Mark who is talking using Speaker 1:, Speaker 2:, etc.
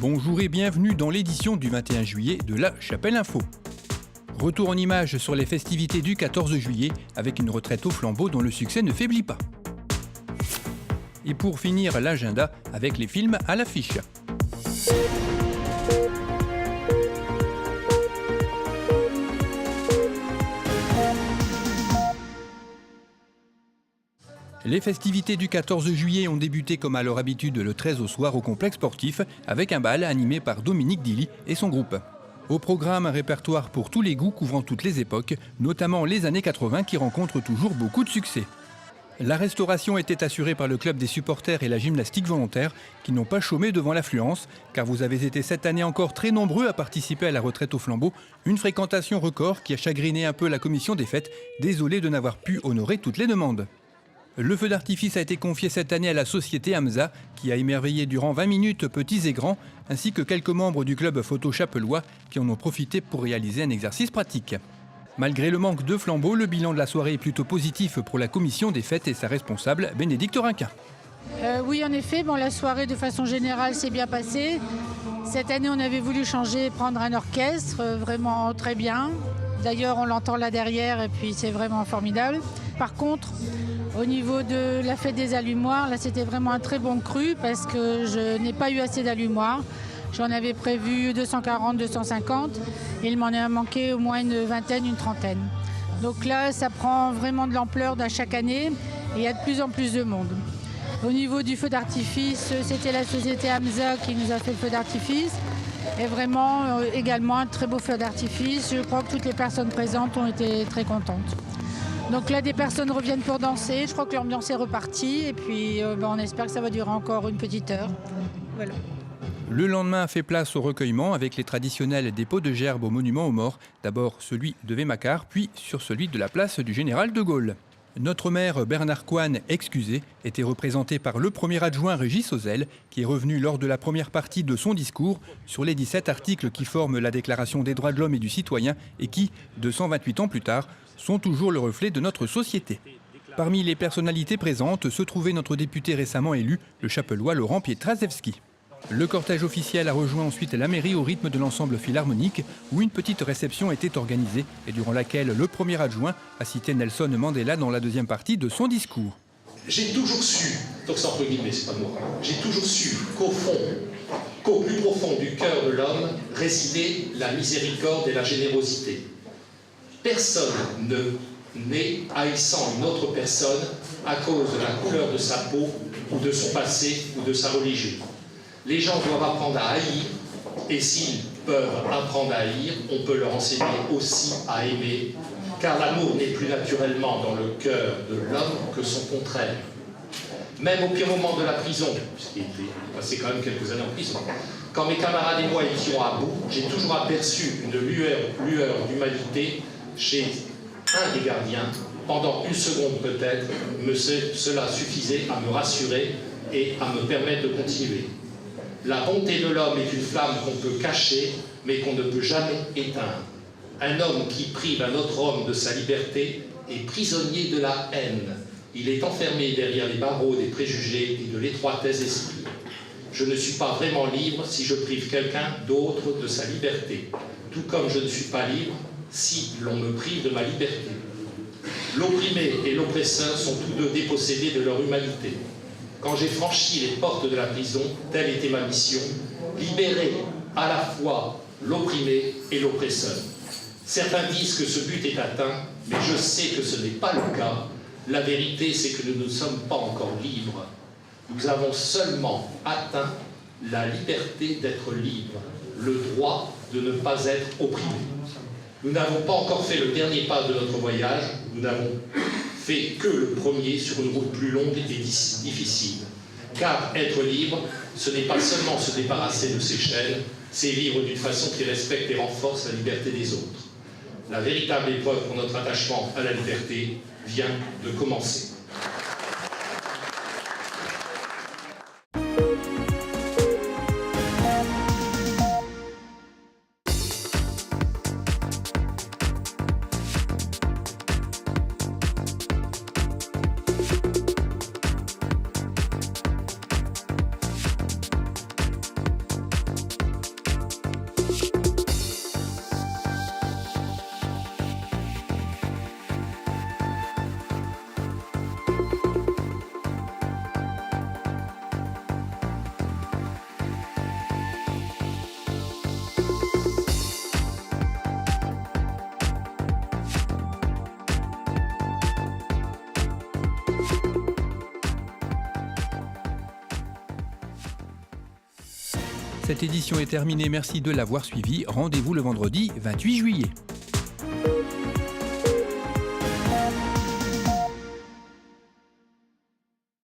Speaker 1: Bonjour et bienvenue dans l'édition du 21 juillet de La Chapelle Info. Retour en images sur les festivités du 14 juillet avec une retraite au flambeau dont le succès ne faiblit pas. Et pour finir, l'agenda avec les films à l'affiche. Les festivités du 14 juillet ont débuté comme à leur habitude le 13 au soir au complexe sportif avec un bal animé par Dominique Dilly et son groupe. Au programme, un répertoire pour tous les goûts couvrant toutes les époques, notamment les années 80 qui rencontrent toujours beaucoup de succès. La restauration était assurée par le club des supporters et la gymnastique volontaire qui n'ont pas chômé devant l'affluence car vous avez été cette année encore très nombreux à participer à la retraite au flambeau, une fréquentation record qui a chagriné un peu la commission des fêtes, désolée de n'avoir pu honorer toutes les demandes. Le feu d'artifice a été confié cette année à la société Hamza, qui a émerveillé durant 20 minutes petits et grands, ainsi que quelques membres du club photo chapellois qui en ont profité pour réaliser un exercice pratique. Malgré le manque de flambeaux, le bilan de la soirée est plutôt positif pour la commission des fêtes et sa responsable, Bénédicte Rinquin.
Speaker 2: Oui, en effet, la soirée de façon générale s'est bien passée. Cette année, on avait voulu changer, prendre un orchestre, vraiment très bien. D'ailleurs, on l'entend là derrière et puis c'est vraiment formidable. Par contre, au niveau de la fête des allumoirs, là c'était vraiment un très bon cru parce que je n'ai pas eu assez d'allumoirs. J'en avais prévu 240, 250 et il m'en a manqué au moins une vingtaine, une trentaine. Donc là, ça prend vraiment de l'ampleur à chaque année et il y a de plus en plus de monde. Au niveau du feu d'artifice, c'était la société Hamza qui nous a fait le feu d'artifice. Et vraiment également un très beau feu d'artifice. Je crois que toutes les personnes présentes ont été très contentes. Donc là, des personnes reviennent pour danser. Je crois que l'ambiance est repartie. Et puis, on espère que ça va durer encore une petite heure. Voilà.
Speaker 1: Le lendemain a fait place au recueillement avec les traditionnels dépôts de gerbes au monument aux morts. D'abord celui de Vémacar, puis sur celui de la place du Général de Gaulle. Notre maire Bernard Coine, excusé, était représenté par le premier adjoint Régis Ozel, qui est revenu lors de la première partie de son discours sur les 17 articles qui forment la Déclaration des droits de l'homme et du citoyen et qui, 228 ans plus tard, sont toujours le reflet de notre société. Parmi les personnalités présentes se trouvait notre député récemment élu, le chapellois Laurent Pietraszewski. Le cortège officiel a rejoint ensuite la mairie au rythme de l'ensemble philharmonique où une petite réception était organisée et durant laquelle le premier adjoint a cité Nelson Mandela dans la deuxième partie de son discours.
Speaker 3: J'ai toujours su, donc c'est entre guillemets, c'est pas moi, j'ai toujours su qu'au plus profond du cœur de l'homme résidait la miséricorde et la générosité. Personne ne naît haïssant une autre personne à cause de la couleur de sa peau ou de son passé ou de sa religion. Les gens doivent apprendre à haïr, et s'ils peuvent apprendre à haïr, on peut leur enseigner aussi à aimer, car l'amour n'est plus naturellement dans le cœur de l'homme que son contraire. Même au pire moment de la prison, puisqu'il est passé quand même quelques années en prison, quand mes camarades et moi étions à bout, j'ai toujours aperçu une lueur d'humanité chez un des gardiens. Pendant une seconde peut-être, cela suffisait à me rassurer et à me permettre de continuer. La bonté de l'homme est une flamme qu'on peut cacher, mais qu'on ne peut jamais éteindre. Un homme qui prive un autre homme de sa liberté est prisonnier de la haine. Il est enfermé derrière les barreaux des préjugés et de l'étroitesse d'esprit. Je ne suis pas vraiment libre si je prive quelqu'un d'autre de sa liberté, tout comme je ne suis pas libre si l'on me prive de ma liberté. L'opprimé et l'oppresseur sont tous deux dépossédés de leur humanité. Quand j'ai franchi les portes de la prison, telle était ma mission, libérer à la fois l'opprimé et l'oppresseur. Certains disent que ce but est atteint, mais je sais que ce n'est pas le cas. La vérité, c'est que nous ne sommes pas encore libres. Nous avons seulement atteint la liberté d'être libres, le droit de ne pas être opprimé. Nous n'avons pas encore fait le dernier pas de notre voyage, nous n'avons fait que le premier sur une route plus longue et difficile. Car être libre, ce n'est pas seulement se débarrasser de ses chaînes, c'est vivre d'une façon qui respecte et renforce la liberté des autres. La véritable épreuve pour notre attachement à la liberté vient de commencer.
Speaker 1: Cette édition est terminée, merci de l'avoir suivi. Rendez-vous le vendredi 28 juillet.